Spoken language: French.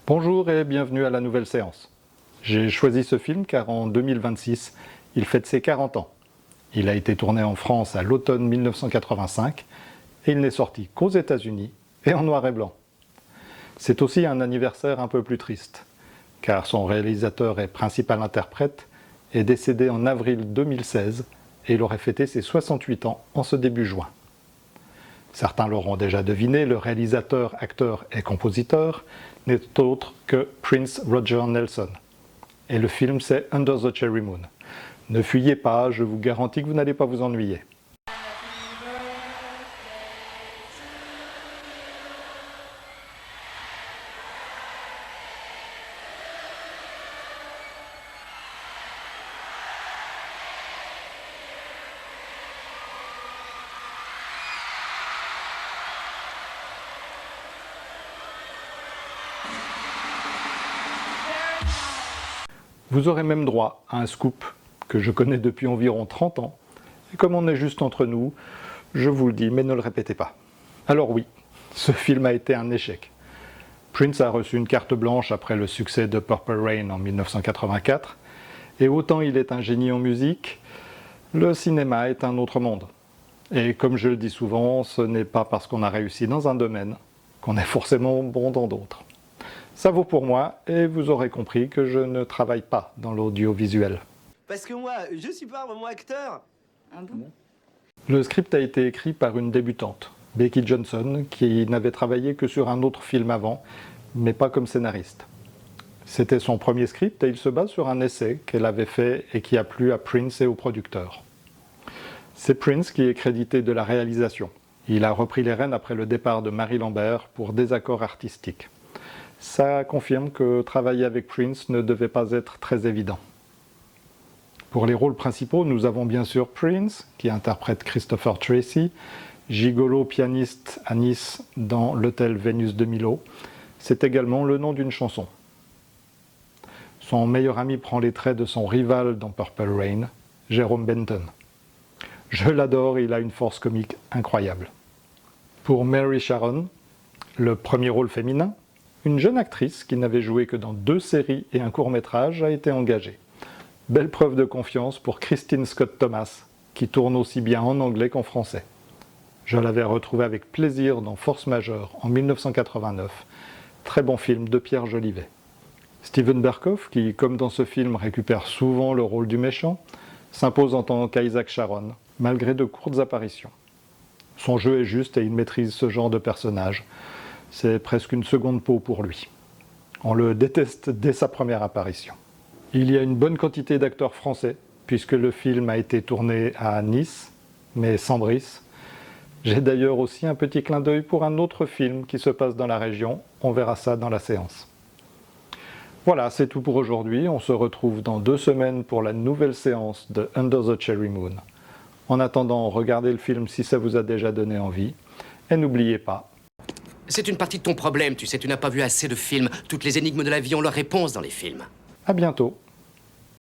Bonjour et bienvenue à la nouvelle séance. J'ai choisi ce film car en 2026, il fête ses 40 ans. Il a été tourné en France à l'automne 1985 et il n'est sorti qu'aux États-Unis et en noir et blanc. C'est aussi un anniversaire un peu plus triste, car son réalisateur et principal interprète est décédé en avril 2016 et il aurait fêté ses 68 ans en ce début juin. Certains l'auront déjà deviné, le réalisateur, acteur et compositeur n'est autre que Prince Roger Nelson. Et le film c'est Under the Cherry Moon. Ne fuyez pas, je vous garantis que vous n'allez pas vous ennuyer. Vous aurez même droit à un scoop que je connais depuis environ 30 ans. Et comme on est juste entre nous, je vous le dis, mais ne le répétez pas. Alors oui, ce film a été un échec. Prince a reçu une carte blanche après le succès de Purple Rain en 1984. Et autant il est un génie en musique, le cinéma est un autre monde. Et comme je le dis souvent, ce n'est pas parce qu'on a réussi dans un domaine qu'on est forcément bon dans d'autres. Ça vaut pour moi, et vous aurez compris que je ne travaille pas dans l'audiovisuel. Parce que moi, je suis pas vraiment acteur. Ah bon? Le script a été écrit par une débutante, Becky Johnson, qui n'avait travaillé que sur un autre film avant, mais pas comme scénariste. C'était son premier script et il se base sur un essai qu'elle avait fait et qui a plu à Prince et au producteur. C'est Prince qui est crédité de la réalisation. Il a repris les rênes après le départ de Mary Lambert pour désaccord artistique. Ça confirme que travailler avec Prince ne devait pas être très évident. Pour les rôles principaux, nous avons bien sûr Prince, qui interprète Christopher Tracy, gigolo pianiste à Nice dans l'hôtel Vénus de Milo. C'est également le nom d'une chanson. Son meilleur ami prend les traits de son rival dans Purple Rain, Jerome Benton. Je l'adore, il a une force comique incroyable. Pour Mary Sharon, le premier rôle féminin, une jeune actrice qui n'avait joué que dans 2 séries et un court-métrage a été engagée. Belle preuve de confiance pour Christine Scott Thomas, qui tourne aussi bien en anglais qu'en français. Je l'avais retrouvée avec plaisir dans Force majeure en 1989, très bon film de Pierre Jolivet. Steven Berkoff, qui comme dans ce film récupère souvent le rôle du méchant, s'impose en tant qu'Isaac Sharon, malgré de courtes apparitions. Son jeu est juste et il maîtrise ce genre de personnage. C'est presque une seconde peau pour lui. On le déteste dès sa première apparition. Il y a une bonne quantité d'acteurs français, puisque le film a été tourné à Nice, mais sans Brice. J'ai d'ailleurs aussi un petit clin d'œil pour un autre film qui se passe dans la région, on verra ça dans la séance. Voilà, c'est tout pour aujourd'hui, on se retrouve dans 2 semaines pour la nouvelle séance de Under the Cherry Moon. En attendant, regardez le film si ça vous a déjà donné envie, et n'oubliez pas, C'est une partie de ton problème, tu sais, tu n'as pas vu assez de films. Toutes les énigmes de la vie ont leur réponse dans les films. à bientôt.